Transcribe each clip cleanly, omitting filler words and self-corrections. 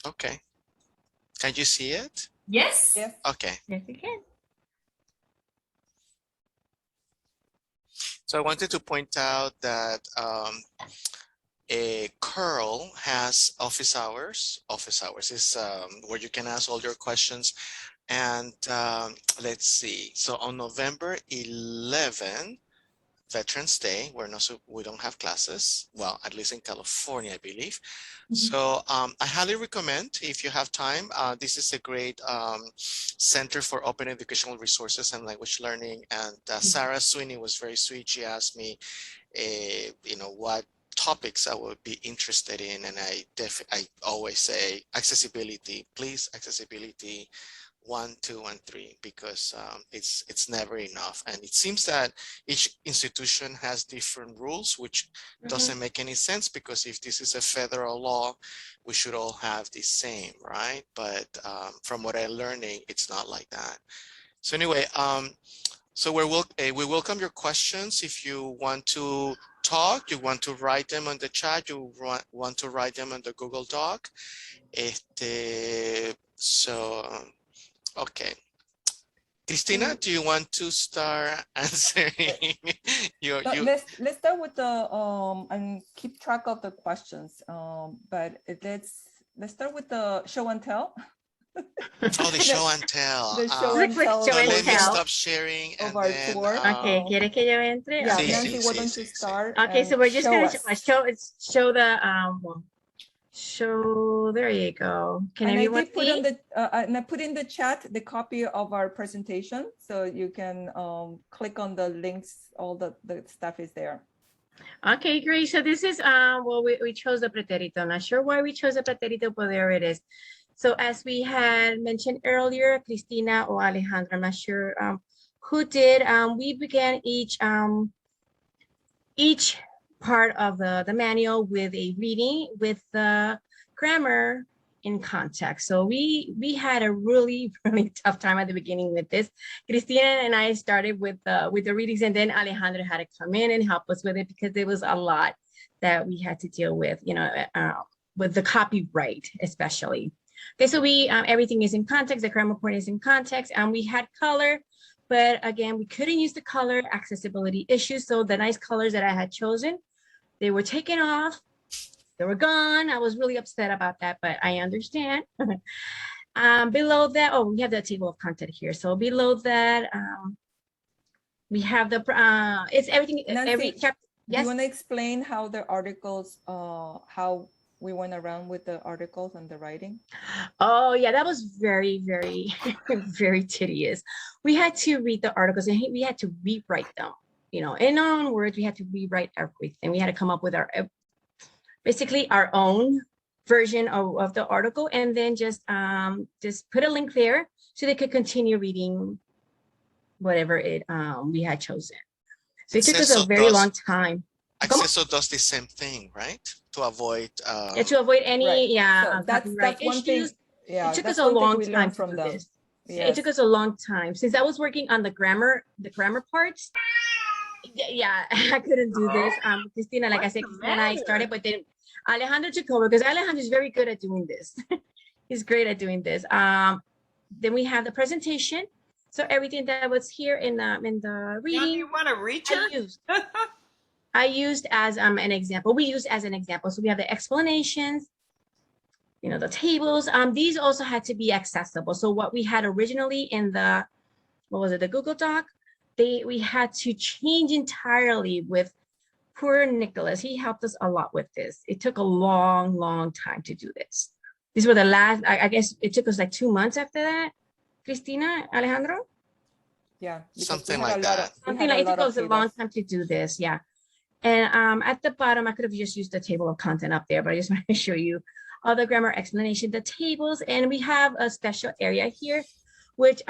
Okay. Can you see it? Yes. Yes. Okay. Yes, you can. So I wanted to point out that a curl has office hours. Office hours is where you can ask all your questions. And let's see. So on November 11, Veterans Day, we don't have classes. Well, at least in California, I believe. So I highly recommend, if you have time, this is a great center for open educational resources and language learning. And Sarah Sweeney was very sweet. She asked me, what topics I would be interested in. And I always say accessibility, please, accessibility 1, 2, and 3, because it's never enough. And it seems that each institution has different rules, which doesn't make any sense, because if this is a federal law, we should all have the same, right? But from what I'm learning, it's not like that. So anyway, so we welcome your questions. If you want to talk, you want to write them on the chat, you want to write them on the Google Doc. Okay. Cristina, do you want to start answering? Let's start with the and keep track of the questions. But let's start with the show and tell. Oh, the show and tell. The show and tell. So let me stop sharing and our then. tour. Okay, ¿quiere que yo entre? Yeah, Sí, Nancy, sí, why sí, don't you sí, start? Okay, so we're just gonna show the there you go. Can and everyone put see? on the and I put in the chat the copy of our presentation, so you can click on the links. All the stuff is there. Okay, great. So this is well, we chose the pretérito. I'm not sure why we chose the pretérito, but there it is. So as we had mentioned earlier, Cristina or Alejandro, I'm not sure who did. We began each part of the manual with a reading with the grammar in context. So we had a really tough time at the beginning with this. Cristina and I started with the readings, and then Alejandro had to come in and help us with it, because there was a lot that we had to deal with, with the copyright especially. Okay, so we everything is in context. The grammar point is in context, and we had color. But again, we couldn't use the color, accessibility issues. So the nice colors that I had chosen, they were taken off. They were gone. I was really upset about that, but I understand. Below that, we have the table of content here. So below that, we have the, it's everything, Nancy, every chapter. Yes? Do you want to explain how the articles, how we went around with the articles and the writing? Oh yeah, that was very, very, very tedious. We had to read the articles and we had to rewrite them. In our own words, we had to rewrite everything. We had to come up with basically our own version of the article, and then just put a link there so they could continue reading whatever we had chosen. So it took us a very long time. Accesso does the same thing, right? To avoid any so that's one issues. thing. Yeah, it took us a long time to do this. Yes. It took us a long time since I was working on the grammar parts. Yeah, I couldn't do this. Cristina, like I said, Cristina and I started, but then Alejandro took over, because Alejandro is very good at doing this. He's great at doing this. Then we have the presentation. So everything that was here in the reading, you want to reach it? I used as an example. We used as an example. So we have the explanations, the tables. These also had to be accessible. So what we had originally in the Google Doc, we had to change entirely with poor Nicholas. He helped us a lot with this. It took a long, long time to do this. These were the last, I guess it took us like 2 months after that. Cristina, Alejandro? Yeah. Something like that. It took us a long time to do this, yeah. And at the bottom, I could have just used the table of content up there, but I just want to show you all the grammar explanation, the tables, and we have a special area here, which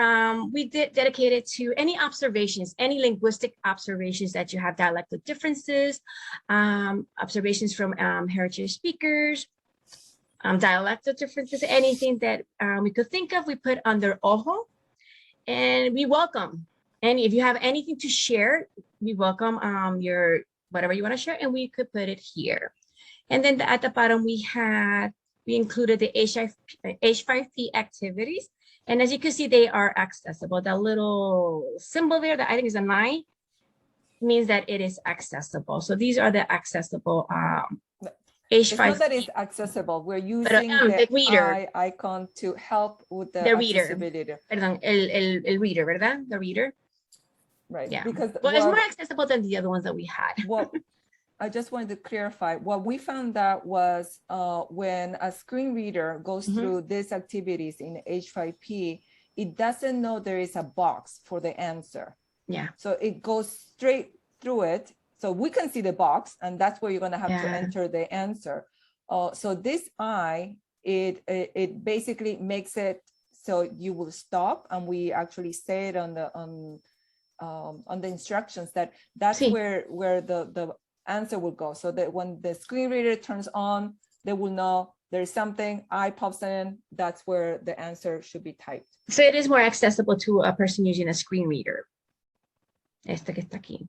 we dedicated to any observations, any linguistic observations that you have, dialectal differences, observations from heritage speakers, dialectal differences, anything that we could think of, we put under ojo, and we welcome. And if you have anything to share, we welcome your whatever you want to share, and we could put it here. And then at the bottom, we had we included the H5P activities. And as you can see, they are accessible. That little symbol there that I think is an eye means that it is accessible. So these are the accessible It's H5P. not that it's accessible. We're using the reader. eye icon to help with the reader. accessibility. Perdón, el reader, ¿verdad? The reader. Right. Yeah. Because well, it's more accessible than the other ones that we had. Well, I just wanted to clarify. What we found out was when a screen reader goes through these activities in H5P, it doesn't know there is a box for the answer. Yeah. So it goes straight through it. So we can see the box, and that's where you're going to have to enter the answer. So this eye, it basically makes it so you will stop, and we actually say it on the instructions that's where the answer will go. So that when the screen reader turns on, they will know there's something. Eye pops in. That's where the answer should be typed. So it is more accessible to a person using a screen reader. Este que está aquí.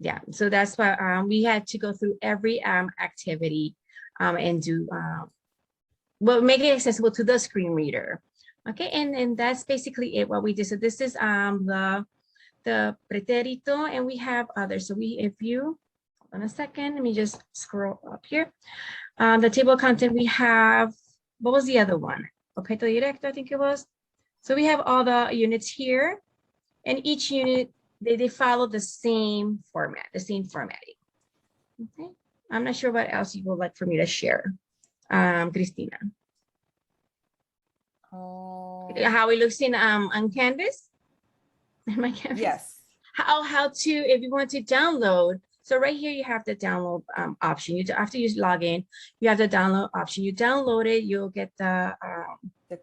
Yeah, so that's why we had to go through every activity and do, well, make it accessible to the screen reader. Okay, and that's basically it, what we did. So this is the pretérito, and we have others. So if you, hold on a second, let me just scroll up here. The table of content, we have, what was the other one? Objeto directo, I think it was. So we have all the units here, and each unit, they follow the same format, the same formatting. Okay, I'm not sure what else you would like for me to share, Cristina. How it looks in on Canvas? My Canvas? Yes. How to, if you want to download. So right here, you have the download option. You after you log in, you have the download option. You download it, you'll get the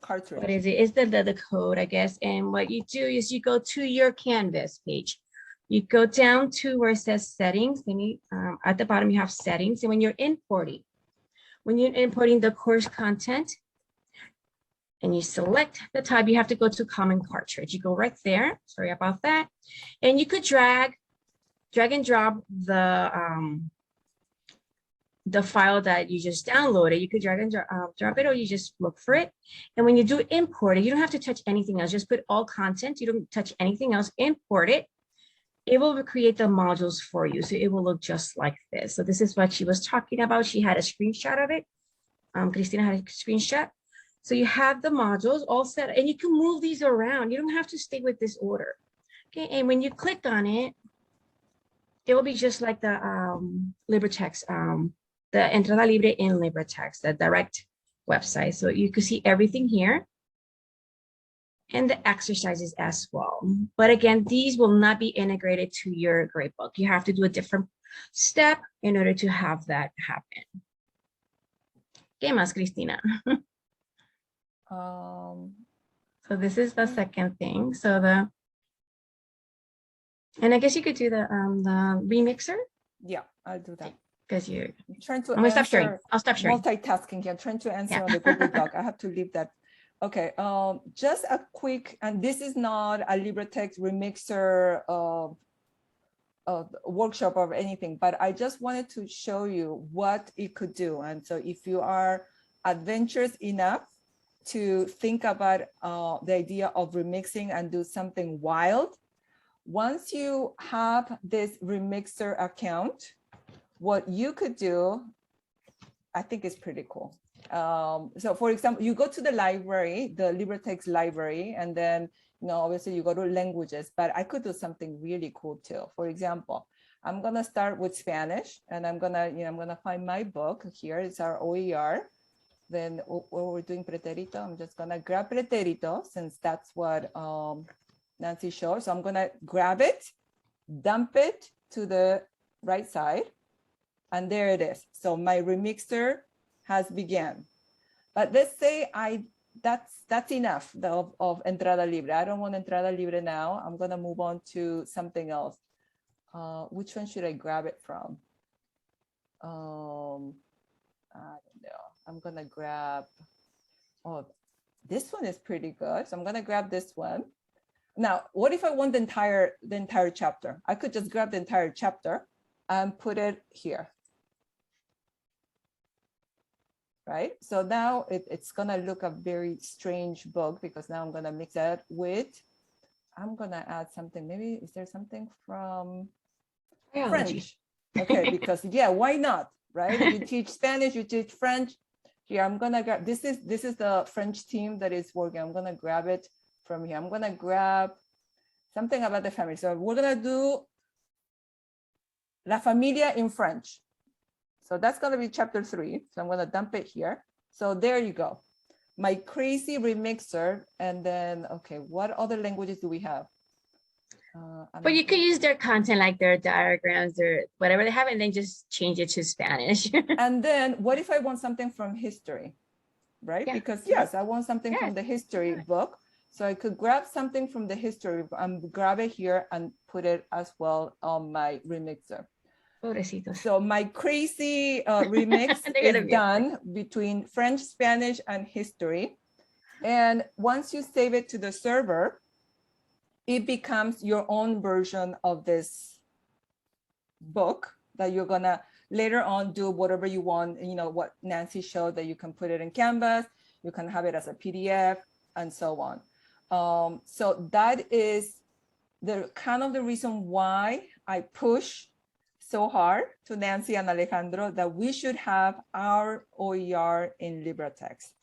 cartridge. What is it? It's the code, I guess. And what you do is you go to your Canvas page. You go down to where it says settings. Then you, at the bottom, you have settings. And when you're importing the course content, and you select the tab, you have to go to common cartridge. You go right there. Sorry about that. And you could drag and drop the file that you just downloaded. You could drag and drop it, or you just look for it. And when you do import it, you don't have to touch anything else. Just put all content. You don't touch anything else. Import it. It will create the modules for you. So it will look just like this. So this is what she was talking about. She had a screenshot of it. Cristina had a screenshot. So you have the modules all set, and you can move these around. You don't have to stay with this order. Okay, and when you click on it, it will be just like the Libretext, the Entrada Libre in Libretext, the direct website. So you can see everything here and the exercises as well. But again, these will not be integrated to your gradebook. You have to do a different step in order to have that happen. ¿Qué más, Cristina? So this is the second thing. So and I guess you could do the remixer. Yeah, I'll do that. Because I'm trying to gonna stop sharing. I'll stop sharing. Multitasking here, trying to answer on the Google Doc. I have to leave that. Okay, just a quick, and this is not a Libretext remixer workshop or anything, but I just wanted to show you what it could do. And so if you are adventurous enough to think about the idea of remixing and do something wild, once you have this remixer account, what you could do, I think is pretty cool. So for example, you go to the library, the Libretext library, and then, obviously you go to languages, but I could do something really cool too. For example, I'm gonna start with Spanish, and I'm gonna find my book here. It's our OER. Then we're doing pretérito. I'm just gonna grab pretérito, since that's what Nancy showed. So I'm gonna grab it, dump it to the right side, and there it is. So my remixer has begun. But let's say that's enough of Entrada Libre. I don't want Entrada Libre now. I'm gonna move on to something else. Which one should I grab it from? I don't know. I'm gonna grab, this one is pretty good. So I'm gonna grab this one. Now, what if I want the entire chapter? I could just grab the entire chapter and put it here. right? So now it's gonna look a very strange book because now I'm gonna mix that with, I'm gonna add something. Maybe is there something from French? Okay, because yeah, why not, right? You teach Spanish, you teach French. Here, I'm gonna grab, this is the French team that is working. I'm gonna grab it from here. I'm gonna grab something about the family. So we're gonna do La Familia in French. So that's gonna be chapter 3. So I'm gonna dump it here. So there you go. My crazy remixer. And then, okay, what other languages do we have? But you could use their content, like their diagrams or whatever they have, and then just change it to Spanish. And then what if I want something from history, right? Yeah. Because yes, I want something from the history book. So I could grab something from the history and grab it here and put it as well on my remixer. Pobrecitos. So my crazy remix is done between French, Spanish, and history. And once you save it to the server, it becomes your own version of this book that you're gonna later on do whatever you want. You know what Nancy showed, that you can put it in Canvas, you can have it as a PDF, and so on. So that is the kind of the reason why I push so hard to Nancy and Alejandro that we should have our OER in Libretexts,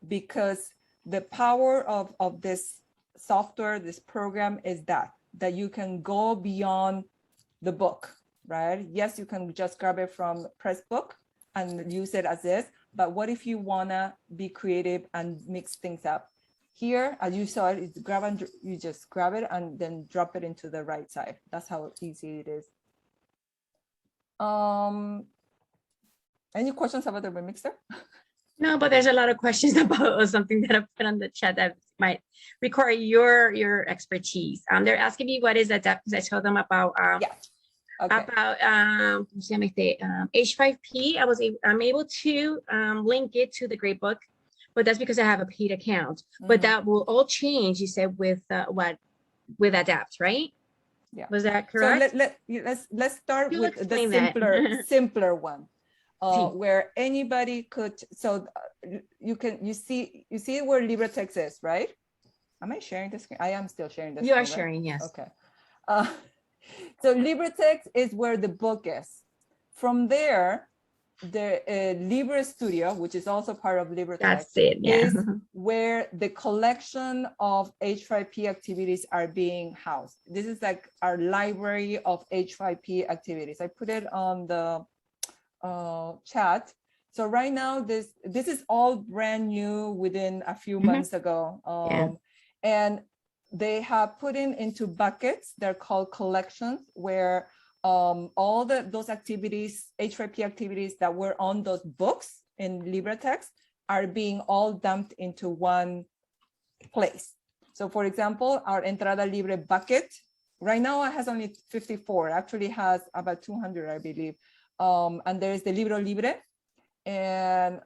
because the power of this software, this program, is that you can go beyond the book, right? Yes, you can just grab it from Pressbook and use it as is, but what if you wanna be creative and mix things up? Here, as you saw it, it's grab and you just grab it and then drop it into the right side. That's how easy it is. Any questions about the remixer? No, but there's a lot of questions about something that I put on the chat that might require your expertise. They're asking me what is adapt, because I told them about about H5P. I'm able to link it to the grade book, but that's because I have a paid account. But that will all change, you said, with with adapt, right? Yeah. Was that correct? So let's start with the simpler one. Where anybody could, so you see where Libretext is, right? Am I sharing the screen? I am still sharing the screen. You are sharing, right? Yes. Okay. So Libretext is where the book is. From there, the Libra Studio, which is also part of Libretext, is where the collection of H5P activities are being housed. This is like our library of H5P activities. I put it on the chat. So right now, this is all brand new within a few months ago. And they have put into buckets. They're called collections, where all those activities, H5P activities that were on those books in Libretext, are being all dumped into one place. So for example, our Entrada Libre bucket, right now it has only 54, actually has about 200, I believe. And there's the Libro Libre, and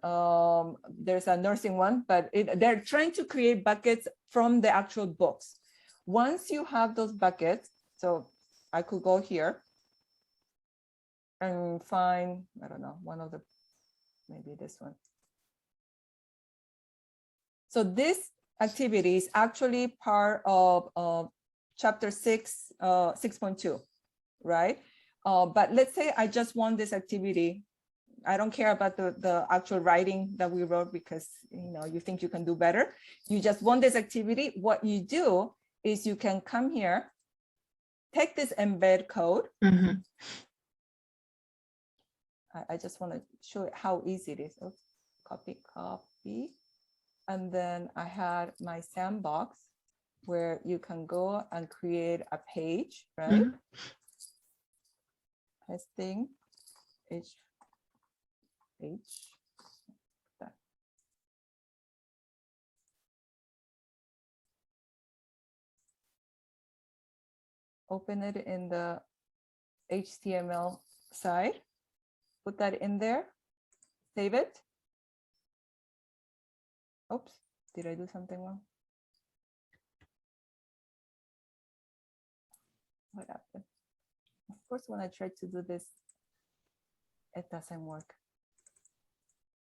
there's a nursing one, but they're trying to create buckets from the actual books. Once you have those buckets, so I could go here and find, I don't know, one of the, maybe this one. So this activity is actually part of chapter 6, 6.2, right? But let's say I just want this activity. I don't care about the actual writing that we wrote, because you think you can do better. You just want this activity. What you do is you can come here, take this embed code. I just want to show you how easy it is. Oops. Copy. And then I had my sandbox where you can go and create a page, right? Testing H. Open it in the HTML side, put that in there, save it. Oops, did I do something wrong? What happened? Of course, when I try to do this, it doesn't work.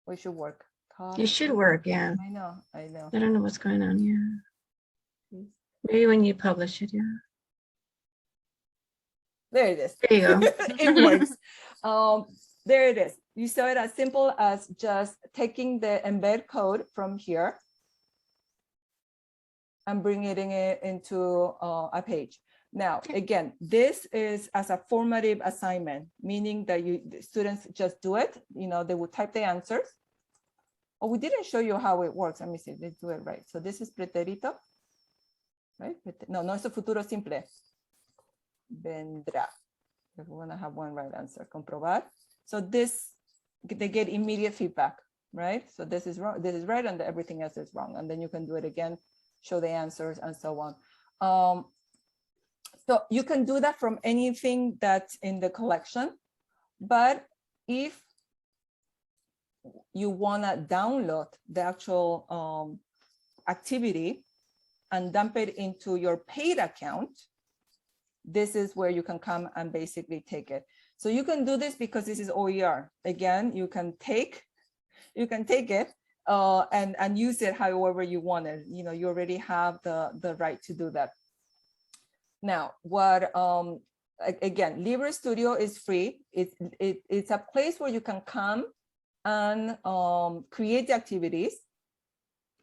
We should work. It should work, yeah. I know, I know. I don't know what's going on here. Maybe when you publish it, yeah. There it is. There you go. It works. There it is. You saw it as simple as just taking the embed code from here and bringing it into a page. Now, again, this is as a formative assignment, meaning that the students just do it. You know, they would type the answers. Oh, we didn't show you how it works. Let me see, let's do it right. So this is pretérito, right? No, no es el futuro simple. Vendrá. We're gonna have one right answer. Comprobar. So this, they get immediate feedback, right? So this is wrong, this is right, and everything else is wrong. And then you can do it again, show the answers, and so on. So you can do that from anything that's in the collection, but if you want to download the actual activity and dump it into your paid account, this is where you can come and basically take it. So you can do this because this is OER. Again, you can take it and use it however you want it. You know, you already have the right to do that. Now, what again, Libra Studio is free. It's a place where you can come and create the activities.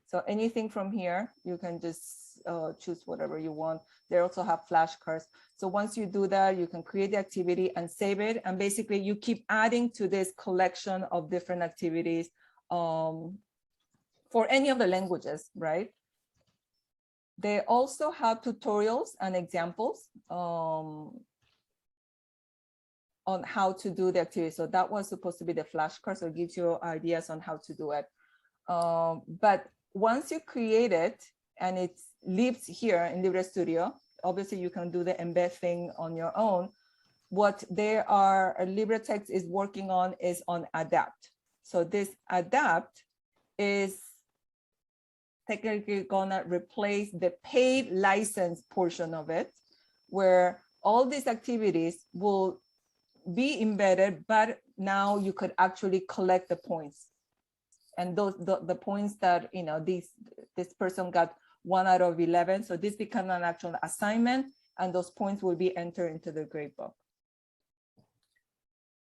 So anything from here, you can just choose whatever you want. They also have flashcards. So once you do that, you can create the activity and save it. And basically you keep adding to this collection of different activities for any of the languages, right? They also have tutorials and examples on how to do the activity. So that was supposed to be the flashcard, so it gives you ideas on how to do it. But once you create it and it lives here in Libra Studio, obviously you can do the embed thing on your own. What Libretext is working on is on adapt. So this adapt is technically gonna replace the paid license portion of it, where all these activities will be embedded, but now you could actually collect the points. And those the points that, you know, this person got 1 out of 11. So this becomes an actual assignment, and those points will be entered into the gradebook.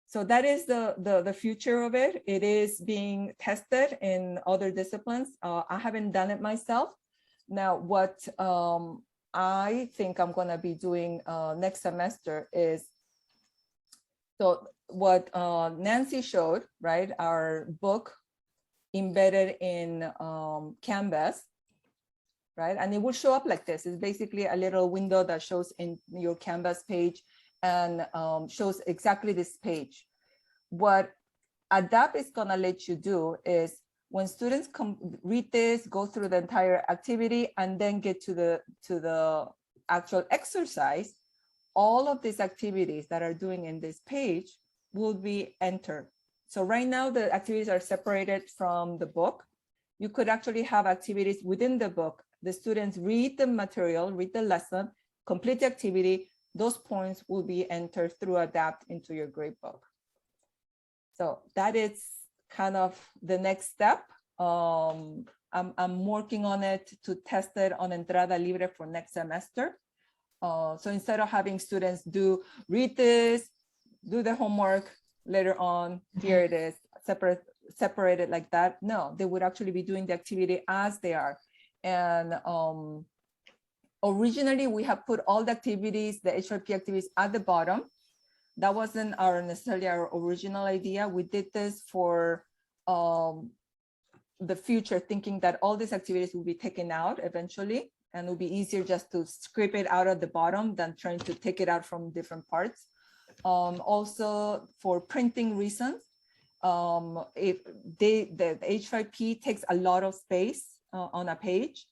So that is the future of it. It is being tested in other disciplines. I haven't done it myself. Now, what I think I'm going to be doing next semester is, so what Nancy showed, right? Our book embedded in Canvas, right? And it will show up like this. It's basically a little window that shows in your Canvas page and shows exactly this page. What Adapt is gonna let you do is when students read this, go through the entire activity, and then get to the actual exercise, all of these activities that are doing in this page will be entered. So right now the activities are separated from the book. You could actually have activities within the book. The students read the material, read the lesson, complete the activity. Those points will be entered through Adapt into your gradebook. So that is kind of the next step. I'm working on it to test it on Entrada Libre for next semester. So instead of having students read this, do the homework later on, here it is, separated like that. No, they would actually be doing the activity as they are. And originally we have put all the activities, the H5P activities at the bottom. That wasn't necessarily our original idea. We did this for the future, thinking that all these activities will be taken out eventually, and it will be easier just to scrape it out at the bottom than trying to take it out from different parts. Also for printing reasons, if the H5P takes a lot of space on a page.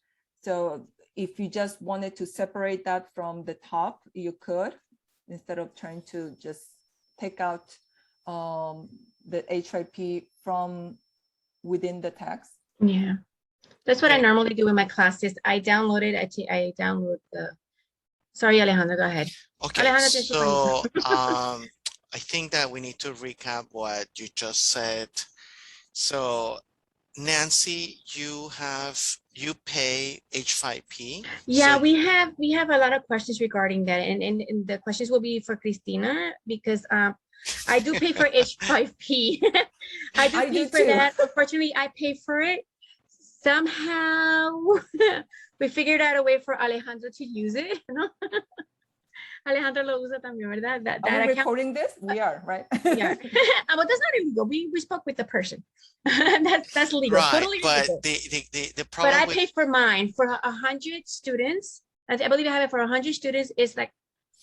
So if you just wanted to separate that from the top, you could, instead of trying to just take out the H5P from within the text. Yeah, that's what I normally do in my classes. I download it. I download the. Sorry, Alejandro, go ahead. Okay, Alejandro, so I think that we need to recap what you just said. So Nancy, you pay H5P. Yeah, So we have a lot of questions regarding that, and the questions will be for Cristina because I do pay for H5P. I do I pay do for too. that. Unfortunately, I pay for it. Somehow we figured out a way for Alejandro to use it. ¿No? Alejandro lo usa también, ¿verdad? That Are we account. recording this? We are, right? Yeah. But that's not illegal. We spoke with the person. that's legal. right, Totally but legal. the But problem I with pay for mine for 100 students. I believe I have it for 100 students. It's like,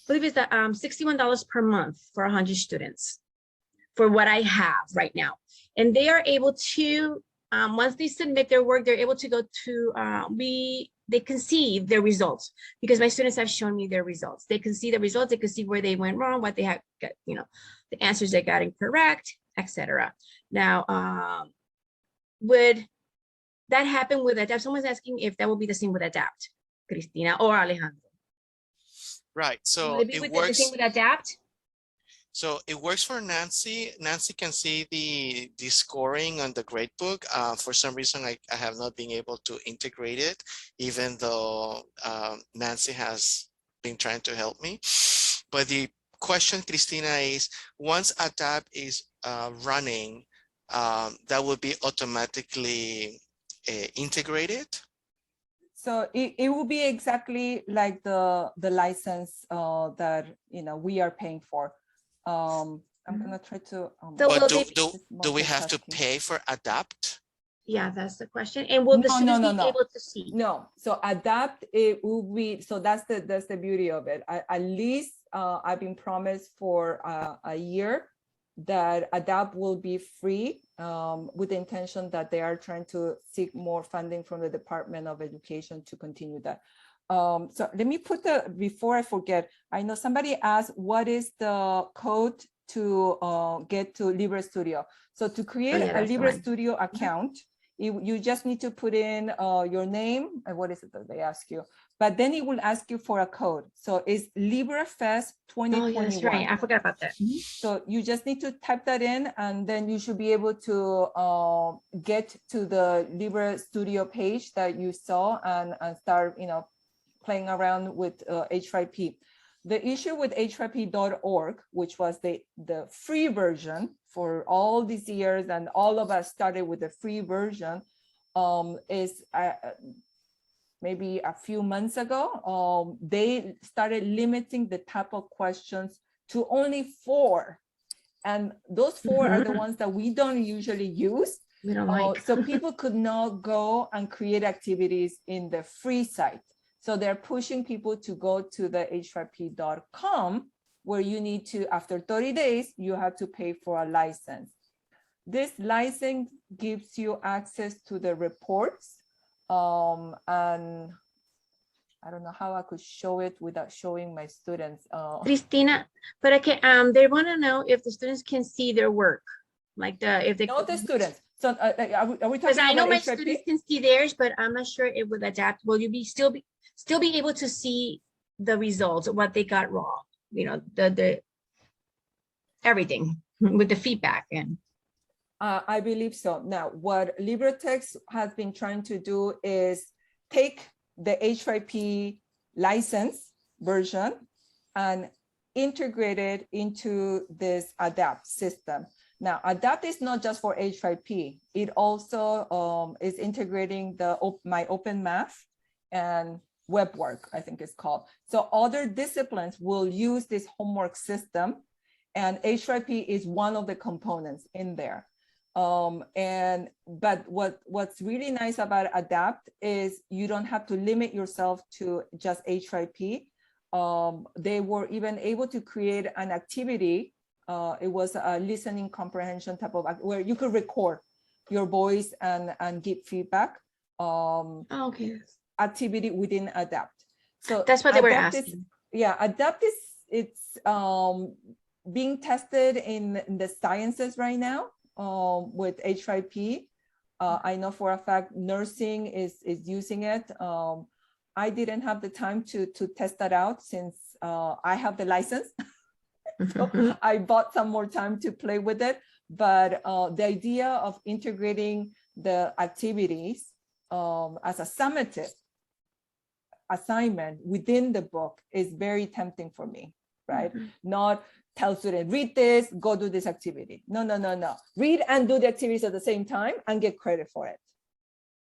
I believe it's $61 per month for 100 students for what I have right now. And they are able to, once they submit their work, they're able to go to, they can see their results because my students have shown me their results. They can see the results. They can see where they went wrong, what they had, got, you know, the answers they got incorrect, etc. Now, would that happen with Adapt? Someone's asking if that will be the same with Adapt, Cristina or Alejandro. right. So Will it be it with the works. same with Adapt? So it works for Nancy. Nancy can see the scoring on the gradebook. For some reason, I have not been able to integrate it, even though Nancy has been trying to help me. But the question, Cristina, is once Adapt is running, that will be automatically integrated. So it will be exactly like the license that we are paying for. I'm gonna try to. So But will do we have to pay for Adapt? Yeah, that's the question. And will the students be able to see? No. So Adapt, it will be. So that's the beauty of it. At least I've been promised for a year that Adapt will be free, with the intention that they are trying to seek more funding from the Department of Education to continue that. So let me put before I forget, I know somebody asked what is the code to get to Libra Studio. So to create a Libra Studio account, you just need to put in your name and what is it that they ask you, but then it will ask you for a code. So it's LibraFest 2021. Oh, yeah, that's right. I forgot about that. So you just need to type that in, and then you should be able to get to the Libra Studio page that you saw and start, playing around with H5P. The issue with H5P.org, which was the free version for all these years, and all of us started with the free version, is maybe a few months ago, they started limiting the type of questions to only 4. And those 4 are the ones that we don't usually use. We don't like. So people could not go and create activities in the free site. So they're pushing people to go to the h5p.com, where you need to, after 30 days, you have to pay for a license. This license gives you access to the reports. And I don't know how I could show it without showing my students. Cristina, but okay, they want to know if the students can see their work, like if they. Not the students. So are we talking about Because I know my H5P? students can see theirs, but I'm not sure it would adapt. Will you still be able to see the results, what they got wrong? The everything with the feedback and. I believe so. Now, what Libretexts has been trying to do is take the H5P license version and integrate it into this Adapt system. Now, Adapt is not just for H5P. It also is integrating my Open Math and web work, I think it's called. So other disciplines will use this homework system, and H5P is one of the components in there. But what's really nice about Adapt is you don't have to limit yourself to just H5P. They were even able to create an activity. It was a listening comprehension type of, where you could record your voice and give feedback. Okay. Activity within Adapt. So that's what they were asking. Adapt it's being tested in the sciences right now. With H5P. I know for a fact nursing is using it. I didn't have the time to test that out since I have the license. So I bought some more time to play with it. but the idea of integrating the activities as a summative assignment within the book is very tempting for me, right? Not tell students, read this, go do this activity. No. Read and do the activities at the same time and get credit for it,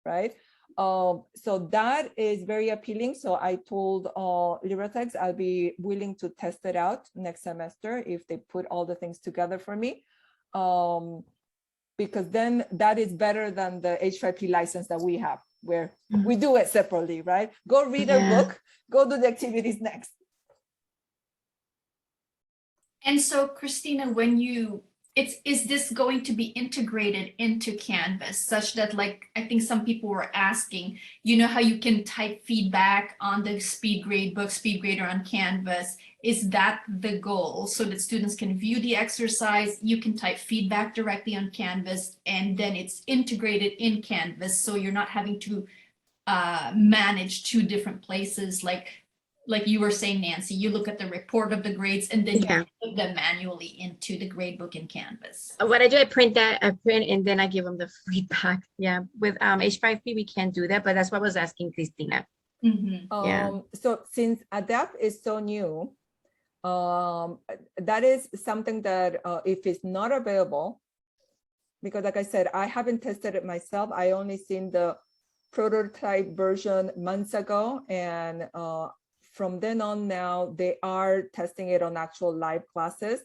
right? So that is very appealing. So I told Libretexts I'll be willing to test it out next semester if they put all the things together for me. Because then that is better than the H5P license that we have, where we do it separately, right? Go read a book, go do the activities next. And so, Cristina, when is this going to be integrated into Canvas such that, like, I think some people were asking, you know how you can type feedback on the speed grader on Canvas? Is that the goal, so that students can view the exercise, you can type feedback directly on Canvas, and then it's integrated in Canvas, so you're not having to manage two different places, like you were saying, Nancy, you look at the report of the grades and then you put them manually into the gradebook in Canvas. What I do, I print and then I give them the feedback. Yeah, with H5P, we can't do that, but that's what I was asking Cristina. So since ADAPT is so new, that is something that if it's not available, because like I said, I haven't tested it myself. I only seen the prototype version months ago, and from then on now, they are testing it on actual live classes.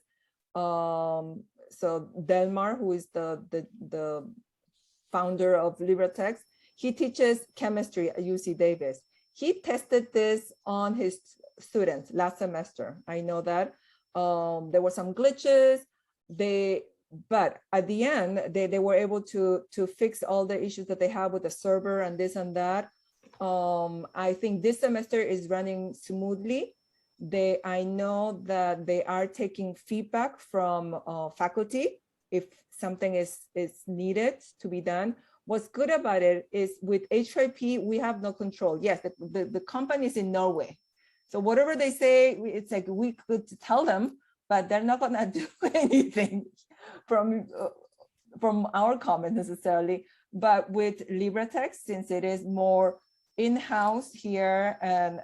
So Delmar, who is the founder of Libretexts, he teaches chemistry at UC Davis. He tested this on his students last semester. I know that there were some glitches. But at the end, they were able to fix all the issues that they have with the server and this and that. I think this semester is running smoothly. I know that they are taking feedback from faculty if something is needed to be done. What's good about it is with H5P, we have no control. Yes, the company is in Norway. So whatever they say, it's like we could tell them, but they're not gonna do anything from our comment necessarily. But with Libretexts, since it is more in-house here, and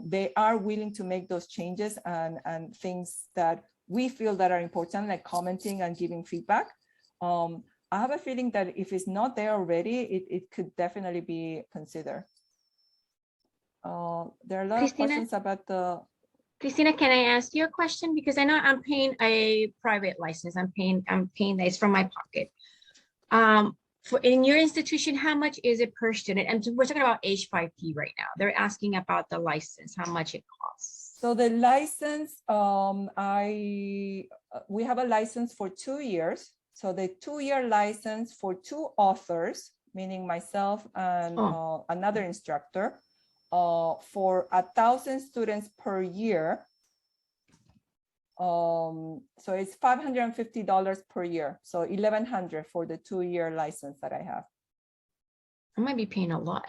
they are willing to make those changes and things that we feel that are important, like commenting and giving feedback. I have a feeling that if it's not there already, it could definitely be considered. There are a lot of questions about the... Cristina, can I ask you a question? Because I know I'm paying a private license. I'm paying that it's from my pocket. In your institution, how much is it per student? And we're talking about H5P right now. They're asking about the license, how much it costs. So the license, we have a license for 2 years. So the 2-year license for 2 authors, meaning myself and another instructor, for 1,000 students per year. So it's $550 per year. So $1,100 for the 2-year license that I have. I might be paying a lot.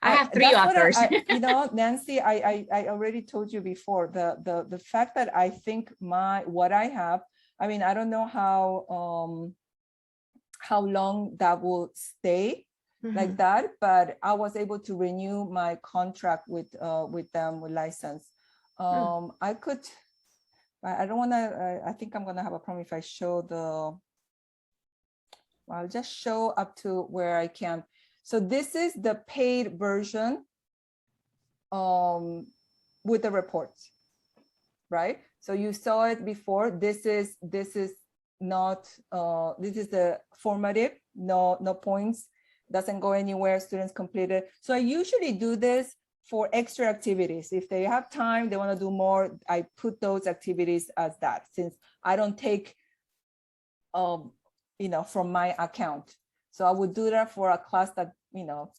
I have 3 authors. You know, Nancy, I already told you before, the fact that I think what I have, I mean, I don't know how long that will stay like that, but I was able to renew my contract with them with license. I could, I don't want to, I think I'm going to have a problem if I show I'll just show up to where I can. So this is the paid version with the reports, right? So you saw it before. This is not, this is the formative, no points, doesn't go anywhere, students completed. So I usually do this for extra activities. If they have time, they want to do more, I put those activities as that, since I don't take, you know, from my account. So I would do that for a class that, you know,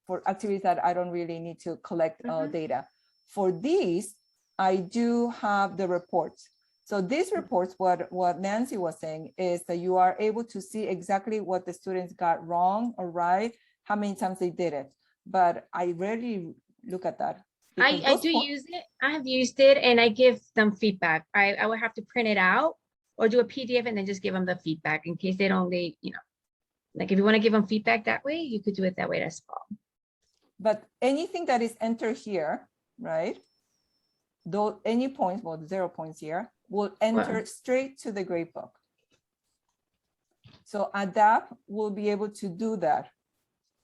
for activities that I don't really need to collect data. For these, I do have the reports. So these reports, what Nancy was saying is that you are able to see exactly what the students got wrong or right, how many times they did it. But I rarely look at that. I do use it. I have used it and I give them feedback. I would have to print it out or do a PDF and then just give them the feedback in case they don't, you know, like if you want to give them feedback that way, you could do it that way as well. But anything that is entered here, right? Though any points, well, 0 points here, will enter straight to the gradebook. So Adapt will be able to do that.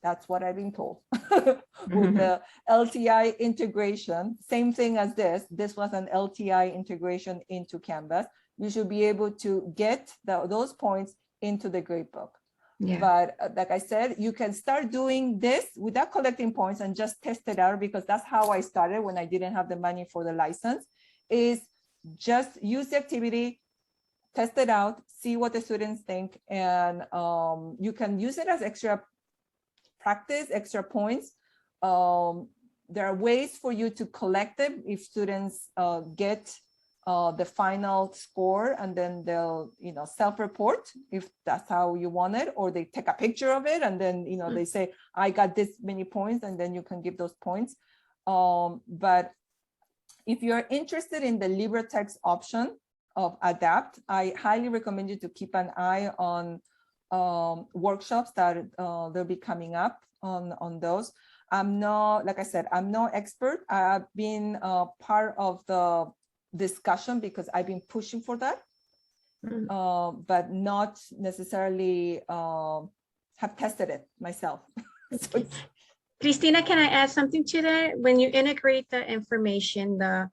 That's what I've been told. With the LTI integration, same thing as this. This was an LTI integration into Canvas. You should be able to get those points into the gradebook. Yeah. But like I said, you can start doing this without collecting points and just test it out, because that's how I started when I didn't have the money for the license, is just use the activity, test it out, see what the students think, and you can use it as extra practice, extra points. There are ways for you to collect them if students get the final score, and then they'll, you know, self-report if that's how you want it, or they take a picture of it and then, you know, they say, I got this many points, and then you can give those points. But if you're interested in the Libretext option of Adapt, I highly recommend you to keep an eye on workshops that they'll be coming up on those. I'm not, like I said, I'm no expert. I've been part of the discussion because I've been pushing for that, but not necessarily have tested it myself. So Cristina, can I add something to that? When you integrate the information, the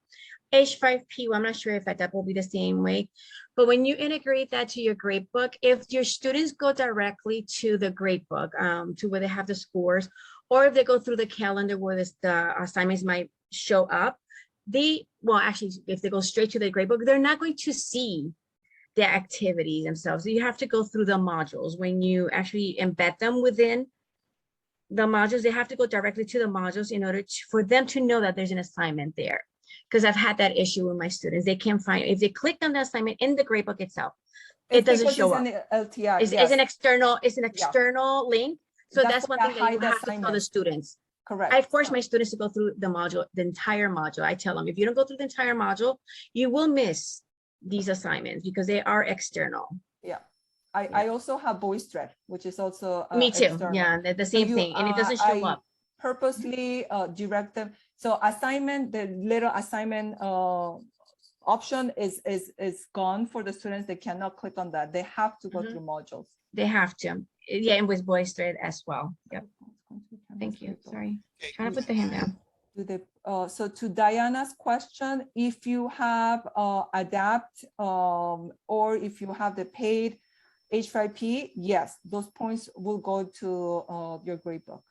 H5P, well, I'm not sure if that will be the same way, but when you integrate that to your gradebook, if your students go directly to the gradebook, to where they have the scores, or if they go through the calendar where the assignments might show up, well, actually, if they go straight to the gradebook, they're not going to see the activities themselves. So you have to go through the modules. When you actually embed them within the modules, they have to go directly to the modules in order for them to know that there's an assignment there. Because I've had that issue with my students. They can't find, if they click on the assignment in the gradebook itself, it doesn't show up. LTI, it's an external link. So that's one thing that you have to tell the students. Correct. I force my students to go through the module, the entire module. I tell them, if you don't go through the entire module, you will miss these assignments because they are external. Yeah. I also have VoiceThread, which is also me too. external. Yeah, the same thing, and it doesn't show up. Purposely direct them. So assignment, the little assignment option is gone for the students. They cannot click on that. They have to go through modules. They have to. Yeah, and with VoiceThread as well. Yep. Thank you. Sorry. Trying to put the hand down. So to Diana's question, if you have Adapt or if you have the paid H5P, yes, those points will go to your gradebook.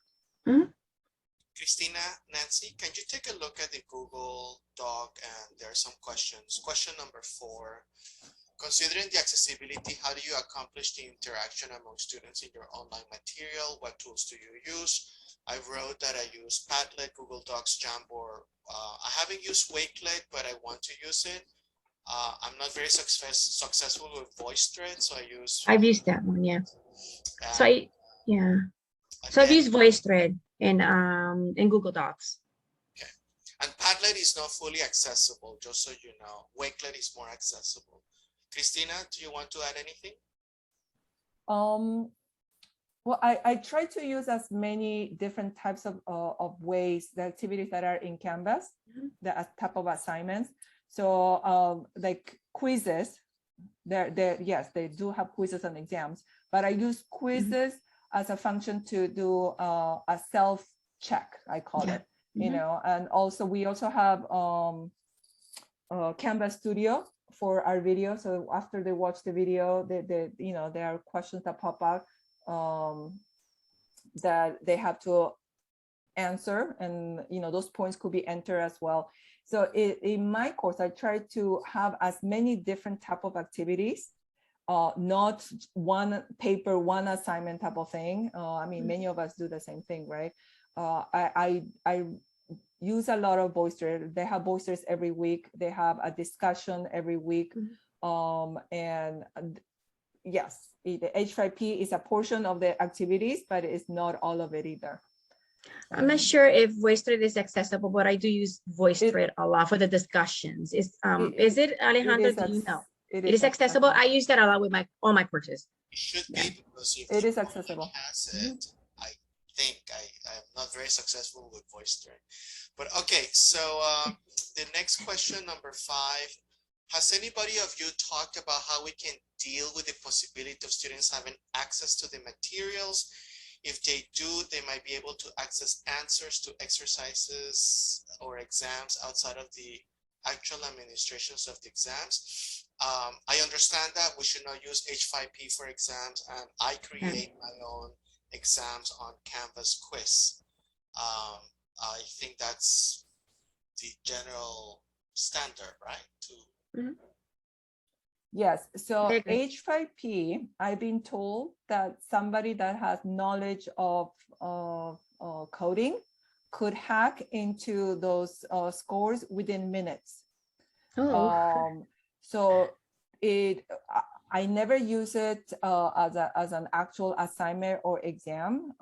Cristina, Nancy, can you take a look at the Google Doc? And there are some questions. Question number 4. Considering the accessibility, how do you accomplish the interaction among students in your online material? What tools do you use? I wrote that I use Padlet, Google Docs, Jamboard. I haven't used Wakelet, but I want to use it. I'm not very successful with VoiceThread, so I've used that one, yeah. So I've used VoiceThread in Google Docs. Okay, and Padlet is not fully accessible, just so you know. Wakelet is more accessible. Cristina, do you want to add anything? Well, I try to use as many different types of ways, the activities that are in Canvas, the type of assignments. So like quizzes, yes, they do have quizzes and exams, but I use quizzes as a function to do a self-check, I call it, you know, and also we also have Canvas Studio for our video. So after they watch the video, you know, there are questions that pop out that they have to answer, and you know, those points could be entered as well. So in my course, I try to have as many different type of activities, not one paper, one assignment type of thing. I mean, many of us do the same thing, right? I use a lot of VoiceThread. They have VoiceThread every week. They have a discussion every week. And yes, the H5P is a portion of the activities, but it's not all of it either. I'm not sure if VoiceThread is accessible, but I do use VoiceThread a lot for the discussions. Is it, Alejandro, do you know? It is accessible. I use that a lot with all my courses. It should be, because if It you is accessible. has it, I think I'm not very successful with voice learn. But okay, so the next question, number 5. Has anybody of you talked about how we can deal with the possibility of students having access to the materials? If they do, they might be able to access answers to exercises or exams outside of the actual administrations of the exams. I understand that we should not use H5P for exams, and I create my own exams on Canvas quiz. I think that's the general standard, right? Yes, so Okay, good. H5P, I've been told that somebody that has knowledge of coding could hack into those scores within minutes. Oh, So I never use it as an actual assignment or exam.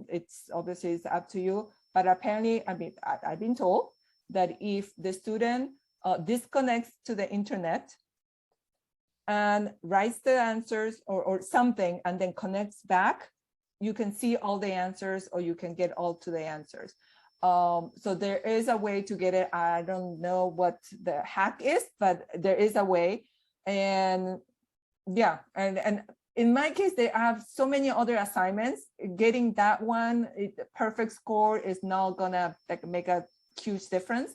It's obviously it's up to you, but apparently, I mean, I've been told that if the student disconnects to the internet and writes the answers or something and then connects back, you can see all the answers, or you can get all to the answers. So there is a way to get it. I don't know what the hack is, but there is a way. And yeah, and in my case, they have so many other assignments. Getting that one, perfect score is not gonna make a huge difference.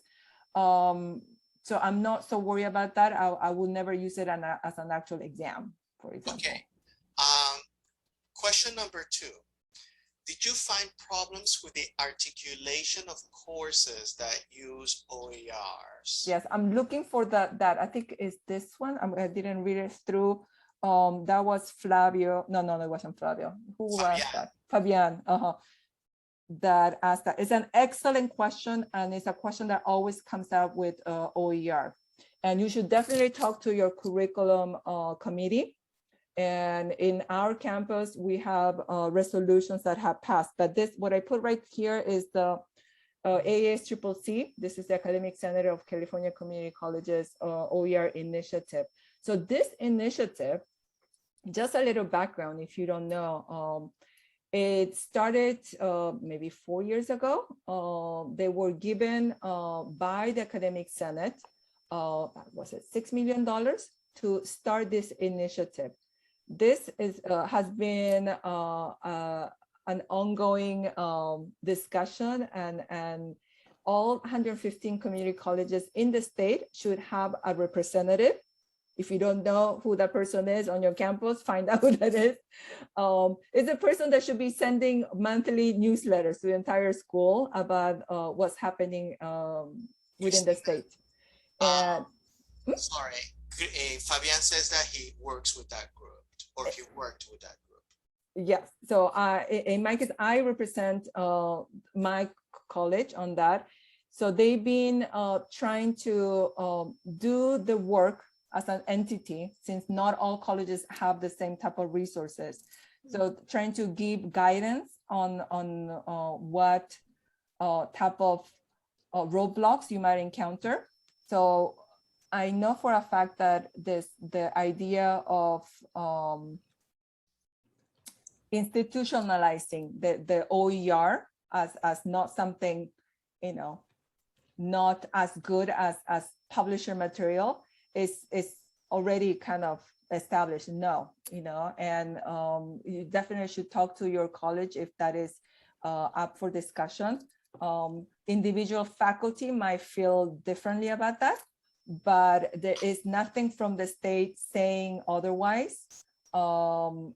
So I'm not so worried about that. I will never use it as an actual exam, for example. Okay. Question number 2. Did you find problems with the articulation of courses that use OERs? Yes, I'm looking for that. I think is this one. I didn't read it through. That was Flavio. No, it wasn't Flavio. Who was that? Fabian. That asked that. It's an excellent question, and it's a question that always comes up with OER. And you should definitely talk to your curriculum committee. And in our campus, we have resolutions that have passed. But this, what I put right here is the AASCCC. This is the Academic Senate of California Community Colleges OER initiative. So this initiative, just a little background if you don't know, it started maybe 4 years ago. They were given by the Academic Senate, was it $6 million to start this initiative. This has been an ongoing discussion, and all 115 community colleges in the state should have a representative. If you don't know who that person is on your campus, find out who that is. It's a person that should be sending monthly newsletters to the entire school about what's happening within the state. And sorry, Fabian says that he works with that group, or he worked with that group. Yes, so in my case, I represent my college on that. So they've been trying to do the work as an entity, since not all colleges have the same type of resources. So trying to give guidance on what type of roadblocks you might encounter. So I know for a fact that the idea of institutionalizing the OER as not something, not as good as publisher material is already kind of established. And you definitely should talk to your college if that is up for discussion. Individual faculty might feel differently about that, but there is nothing from the state saying otherwise.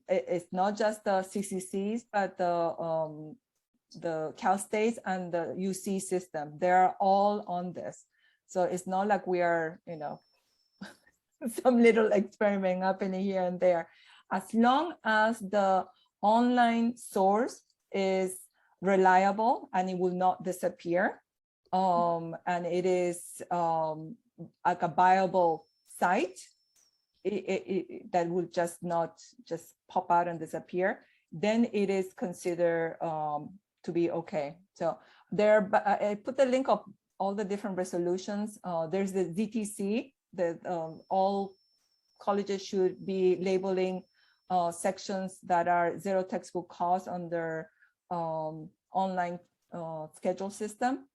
It's not just the CCCs, but the Cal States and the UC system. They're all on this. So it's not like we are, some little experiment happening here and there. As long as the online source is reliable and it will not disappear, and it is like a viable site, that will just not just pop out and disappear, then it is considered to be okay. So there, I put the link of all the different resolutions. There's the DTC, that all colleges should be labeling sections that are zero textbook cost on their online schedule system.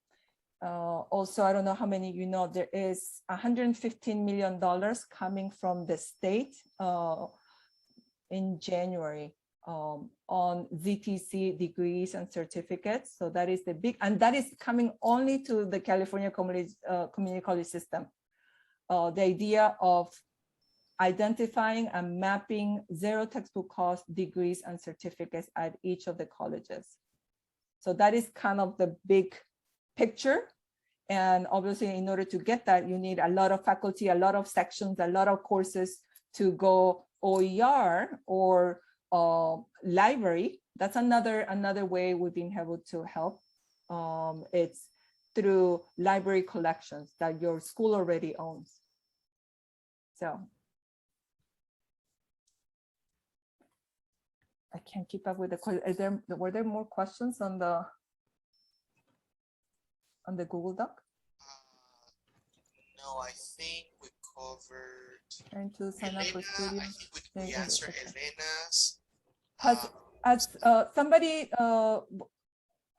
Also, I don't know how many you know, there is $115 million coming from the state in January on ZTC degrees and certificates. So that is the big, and that is coming only to the California community college system. The idea of identifying and mapping zero textbook cost degrees and certificates at each of the colleges. So that is kind of the big picture. And obviously, in order to get that, you need a lot of faculty, a lot of sections, a lot of courses to go OER or library. That's another way we've been able to help. It's through library collections that your school already owns. So I can't keep up with the question. Were there more questions on the Google Doc? No, I think we covered Trying to sign up for studio. I think we answered Elena's. Has somebody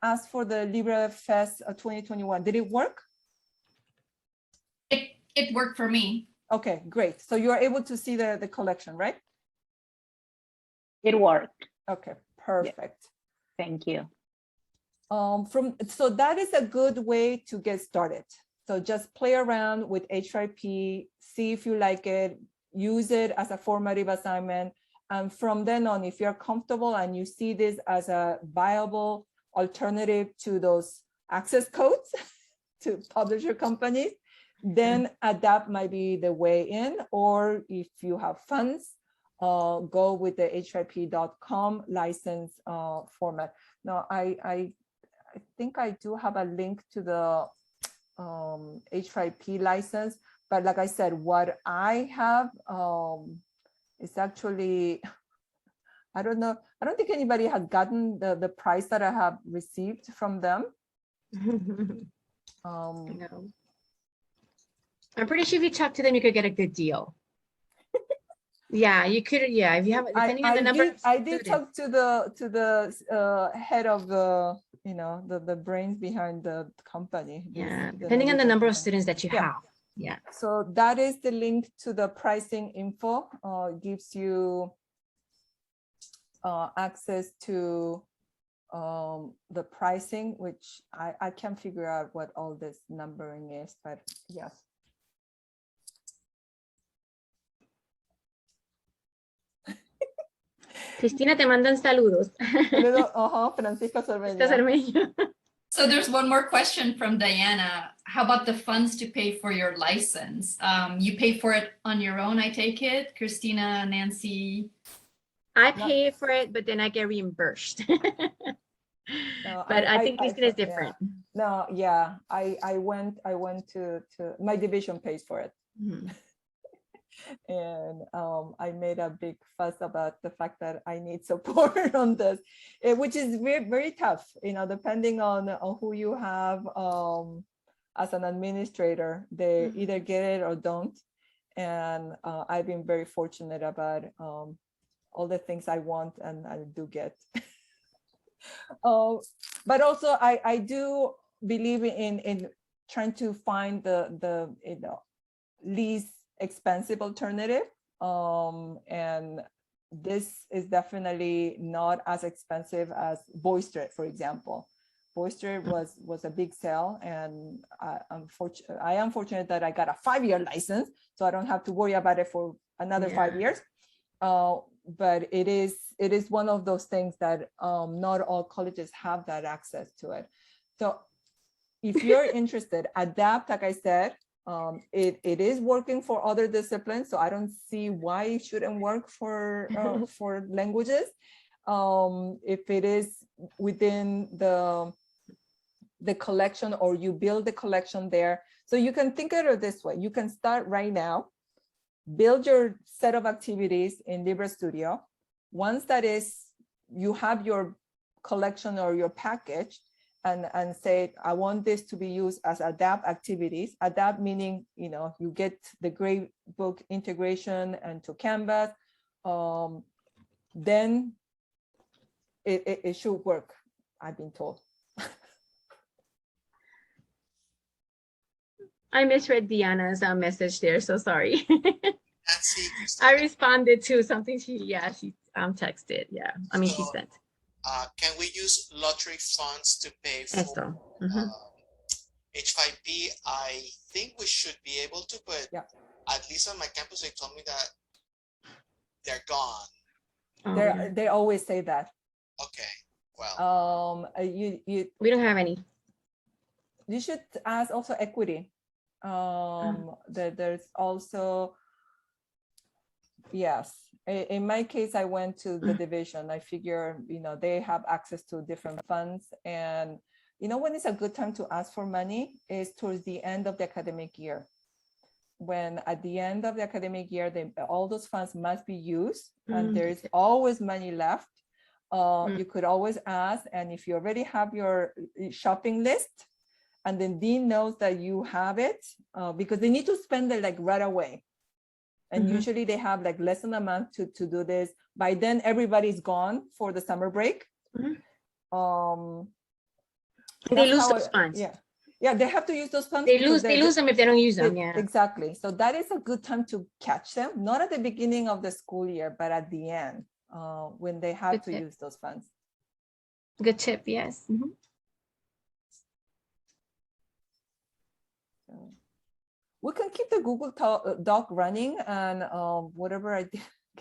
asked for the Libra Fest 2021? Did it work? It worked for me. Okay, great. So you are able to see the collection, right? It worked. Okay, perfect. Thank you. So that is a good way to get started. So just play around with H5P, see if you like it, use it as a formative assignment. And from then on, if you're comfortable and you see this as a viable alternative to those access codes to publisher companies, then ADAPT might be the way in. Or if you have funds, go with the h5p.com license format. Now, I think I do have a link to the H5P license, but like I said, what I have is actually, I don't know, I don't think anybody has gotten the price that I have received from them. No. I'm pretty sure if you talk to them, you could get a good deal. Yeah, you could. Yeah, if you have, depending on the number. I did talk to the head of the, you know, the brains behind the company. Yeah, depending on the number of students that you have. Yeah. So that is the link to the pricing info. Gives you access to the pricing, which I can't figure out what all this numbering is, but yes. Cristina, te mandan saludos. Francisco Cermeño. So there's one more question from Diana. How about the funds to pay for your license? You pay for it on your own, I take it, Cristina, Nancy? I pay for it, but then I get reimbursed. No, but I think Cristina is different. Yeah. No, yeah, I went to my division pays for it. Mm-hmm. And I made a big fuss about the fact that I need support on this, which is very, very tough, you know, depending on who you have as an administrator. They either get it or don't. And I've been very fortunate about all the things I want and I do get. But also I do believe in trying to find the you know, least expensive alternative, and this is definitely not as expensive as Boister, for example. Boister was a big sale, and I am fortunate that I got a 5-year license, so I don't have to worry about it for another 5 years. But it is one of those things that not all colleges have that access to it. So if you're interested, ADAPT, like I said, it is working for other disciplines, so I don't see why it shouldn't work for languages. If it is within the collection, or you build the collection there, so you can think of it this way: you can start right now, build your set of activities in Libra Studio. Once that is, you have your collection or your package, and say, I want this to be used as adapt activities. Adapt meaning, you get the gradebook integration into Canvas, then it should work, I've been told. I misread Diana's message there, so sorry. Nancy, I Cristina, responded to something she texted. Yeah, I mean, she So, sent. can we use lottery funds to pay for Eso. Mhm. H5P? I think we should be able to, but Yeah. at least on my campus, they told me that they're gone. Oh, yeah. They always say that. Okay, well, We don't have any. you should ask also equity. There's also, yes. In my case, I went to the division. I figure, they have access to different funds. And, when it's a good time to ask for money is towards the end of the academic year. When at the end of the academic year, all those funds must be used and there's always money left. You could always ask. And if you already have your shopping list, and then Dean knows that you have it, because they need to spend it like right away. And usually they have like less than a month to do this. By then, everybody's gone for the summer break. They lose those funds. Yeah, they have to use those funds. They lose them if they don't use them. Yeah, exactly. So that is a good time to catch them, not at the beginning of the school year, but at the end, when they have to use those funds. Good tip. Yes. We can keep the Google Doc running, and whatever I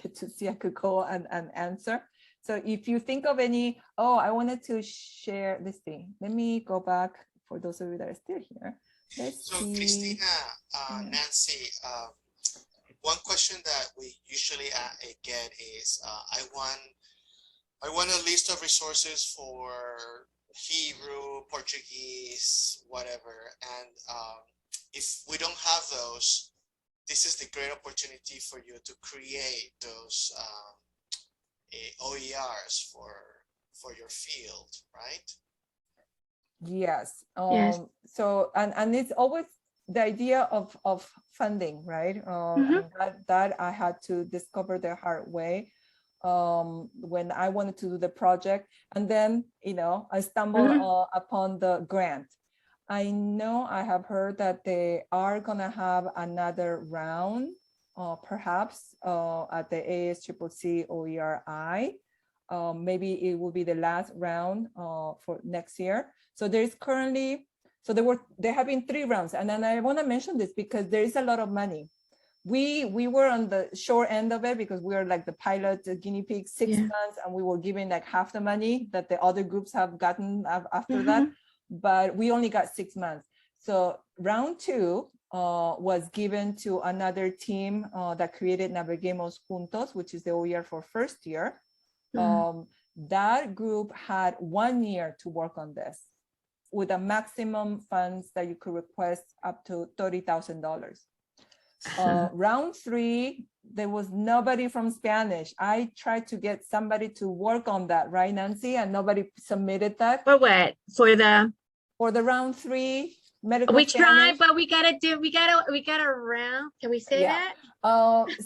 get to see, I could go and answer. So if you think of any, I wanted to share this thing. Let me go back for those of you that are still here. Let's see. Cristina, Nancy, one question that we usually get is, I want a list of resources for Hebrew, Portuguese, whatever, and if we don't have those, this is the great opportunity for you to create those OERs for your field, right? Yes. Yes. So, and it's always the idea of funding, right? And that I had to discover the hard way when I wanted to do the project. And then, I stumbled upon the grant. I know I have heard that they are gonna have another round, perhaps at the ASCCC OERI. Maybe it will be the last round for next year. So there's currently, there have been 3 rounds. And then I wanna mention this because there is a lot of money. We were on the short end of it because we were like the pilot guinea pig 6 months, and we were given like half the money that the other groups have gotten after that. But we only got 6 months. So round 2 was given to another team that created Naveguemos Juntos, which is the OER for first year. That group had 1 year to work on this with a maximum funds that you could request up to $30,000. Round 3, there was nobody from Spanish. I tried to get somebody to work on that, right, Nancy? And nobody submitted that. For what? For the round 3 medical. We Spanish. tried, but we gotta round. Can we say that?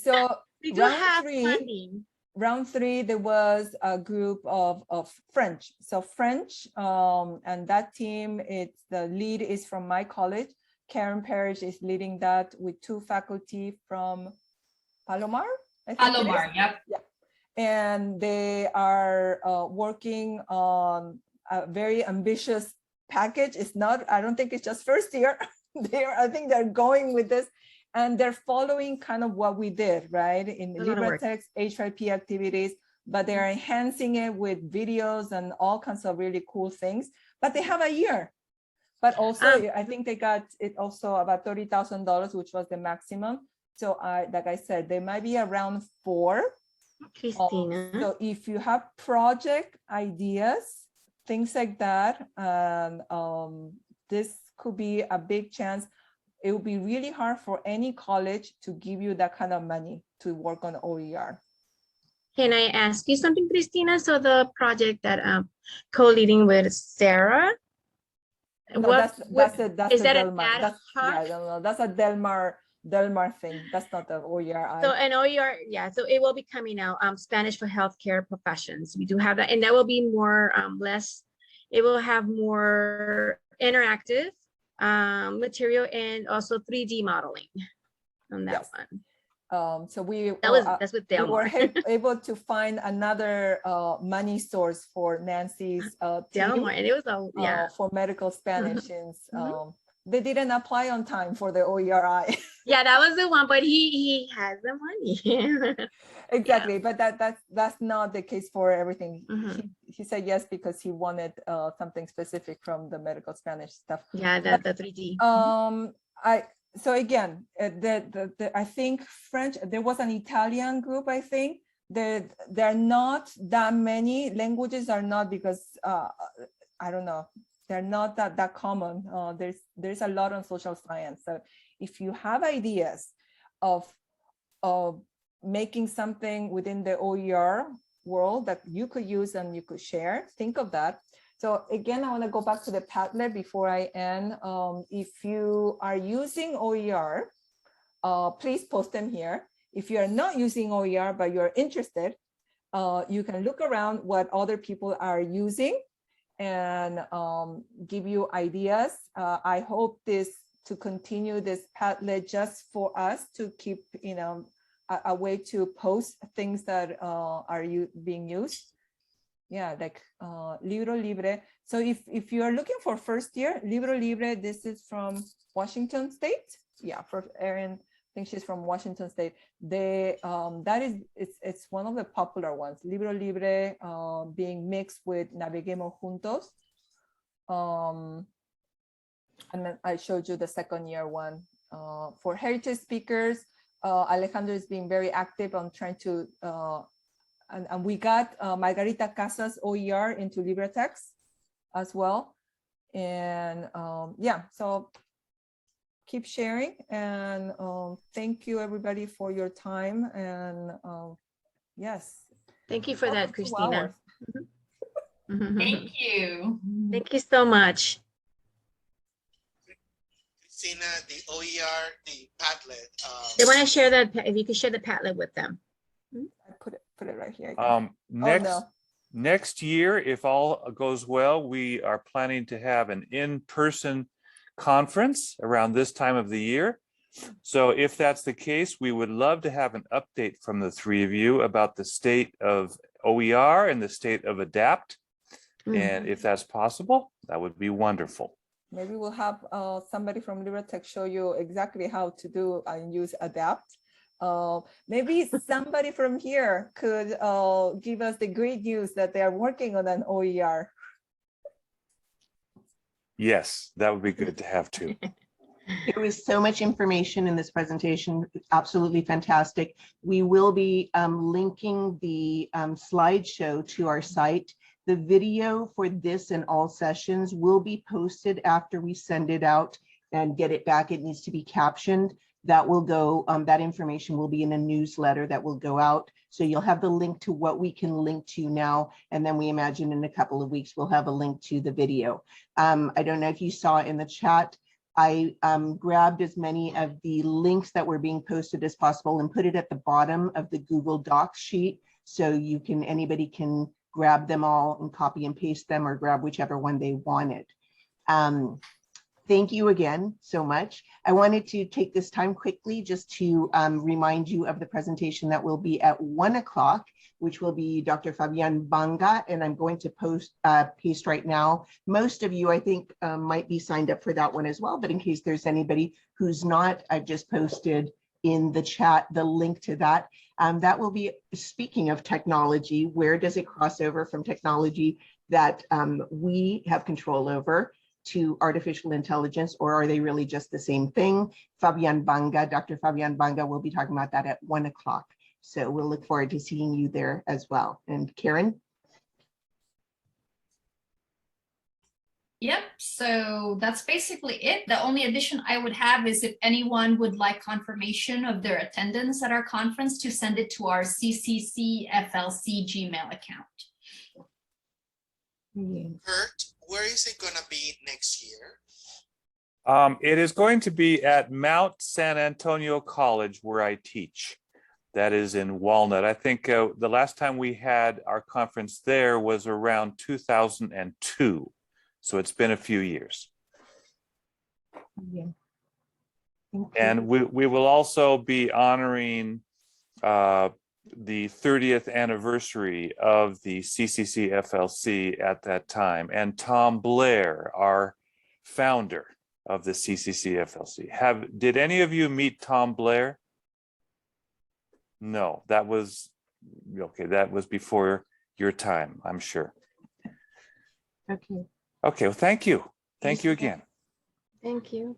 So we do have funding. Round 3, there was a group of French. So French, and that team, the lead is from my college. Karen Parrish is leading that with 2 faculty from Palomar. Palomar, yep. Yeah. And they are working on a very ambitious package. It's not, I don't think it's just first year. I think they're going with this, and they're following kind of what we did, right? In Libretexts, H5P activities, but they're enhancing it with videos and all kinds of really cool things. But they have a year. But also, I think they got it also about $30,000, which was the maximum. So like I said, they might be around 4. Cristina. So if you have project ideas, things like that, this could be a big chance. It will be really hard for any college to give you that kind of money to work on OER. Can I ask you something, Cristina? So the project that co-leading with Sarah, No, What, that's is the that an Delmar. ad That's, hoc? yeah, no, that's a Delmar thing. That's not the OER. So an OER, yeah, so it will be coming out, Spanish for healthcare professions. We do have that, and that will be more, less, it will have more interactive material and also 3D modeling on that Yes. one. So we That's with we were Delmar. able to find another money source for Nancy's team Delmar, and it was a, yeah. for medical Spanish since Mhm. they didn't apply on time for the OERI. Yeah, that was the one, but he has the money. Exactly, but that's not the case for everything. Mhm. He said yes because he wanted something specific from the medical Spanish stuff. Yeah, the 3D. So again, I think French, there was an Italian group, I think. There are not that many languages, are not because, I don't know, they're not that common. There's a lot on social science. So if you have ideas of making something within the OER world that you could use and you could share, think of that. So again, I want to go back to the Padlet before I end. If you are using OER, please post them here. If you are not using OER, but you're interested, you can look around what other people are using and give you ideas. I hope to continue this Padlet just for us to keep, a way to post things that are being used. Yeah, like Libro Libre. So if you are looking for first year, Libro Libre, this is from Washington State. Yeah, for Erin, I think she's from Washington State. It's one of the popular ones. Libro Libre being mixed with Naveguemos Juntos. And then I showed you the second year one. For heritage speakers, Alejandro is being very active on trying to and we got Margarita Casas OER into Libretexts as well. And yeah, so keep sharing, and thank you everybody for your time. And yes. Thank you for that, Cristina. Thank you. Thank you so much. Cristina, the OER, the Padlet. They want to share that, if you could share the Padlet with them. I put it right here. Next year, if all goes well, we are planning to have an in-person conference around this time of the year. So if that's the case, we would love to have an update from the three of you about the state of OER and the state of ADAPT. And if that's possible, that would be wonderful. Maybe we'll have somebody from Libretexts show you exactly how to do and use ADAPT. Maybe somebody from here could give us the great news that they are working on an OER. Yes, that would be good to have too. There was so much information in this presentation, absolutely fantastic. We will be linking the slideshow to our site. The video for this and all sessions will be posted after we send it out and get it back. It needs to be captioned. That will go, that information will be in a newsletter that will go out. So you'll have the link to what we can link to now. And then we imagine in a couple of weeks, we'll have a link to the video. I don't know if you saw in the chat, I grabbed as many of the links that were being posted as possible and put it at the bottom of the Google Docs sheet. So you can, anybody can grab them all and copy and paste them or grab whichever one they wanted. Thank you again so much. I wanted to take this time quickly just to remind you of the presentation that will be at 1 o'clock, which will be Dr. Fabian Banga, and I'm going to paste right now. Most of you, I think, might be signed up for that one as well, but in case there's anybody who's not, I've just posted in the chat the link to that. That will be, speaking of technology, where does it cross over from technology that we have control over to artificial intelligence, or are they really just the same thing? Fabian Banga, Dr. Fabian Banga will be talking about that at 1 o'clock. So we'll look forward to seeing you there as well. And Karen? Yep, so that's basically it. The only addition I would have is if anyone would like confirmation of their attendance at our conference, to send it to our CCCFLC Gmail account. Kurt, where where is it gonna be next year? It is going to be at Mount San Antonio College where I teach. That is in Walnut. I think the last time we had our conference there was around 2002. So it's been a few years. Yeah. And we will also be honoring the 30th anniversary of the CCCFLC at that time. And Tom Blair, our founder of the CCCFLC. Did any of you meet Tom Blair? No, that was, okay, that was before your time, I'm sure. Okay. Okay, well, thank you. Thank you again. Thank you.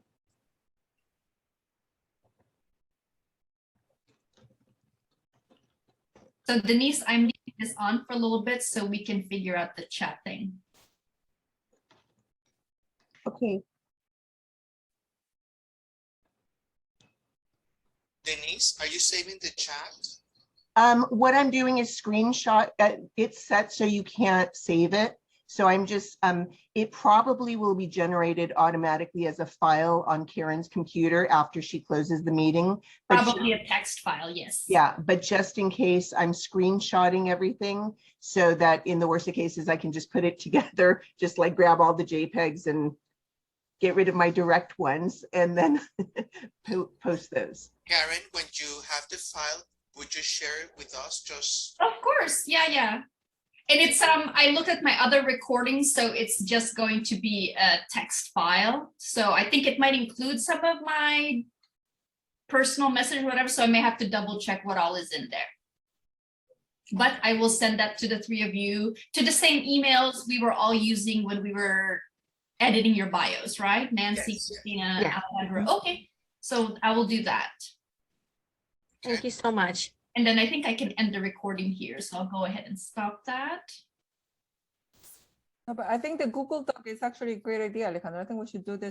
So Denise, I'm leaving this on for a little bit so we can figure out the chat thing. Okay. Denise, are you saving the chat? What I'm doing is screenshot. It's set so you can't save it. So I'm just, it probably will be generated automatically as a file on Karen's computer after she closes the meeting. But Probably a text file, yes. yeah, but just in case, I'm screenshotting everything so that in the worst of cases, I can just put it together, just like grab all the JPEGs and get rid of my direct ones and then post those. Karen, when you have the file, would you share it with us? Just Of course, yeah. And it's I looked at my other recordings, so it's just going to be a text file. So I think it might include some of my personal message, whatever. So I may have to double check what all is in there. But I will send that to the three of you to the same emails we were all using when we were editing your bios, right? Nancy, Yes. Cristina, Yeah. Alejandro. Okay, so I will do that. Thank you so much. And then I think I can end the recording here. So I'll go ahead and stop that. No, but I think the Google Doc is actually a great idea, Alejandro. I think we should do this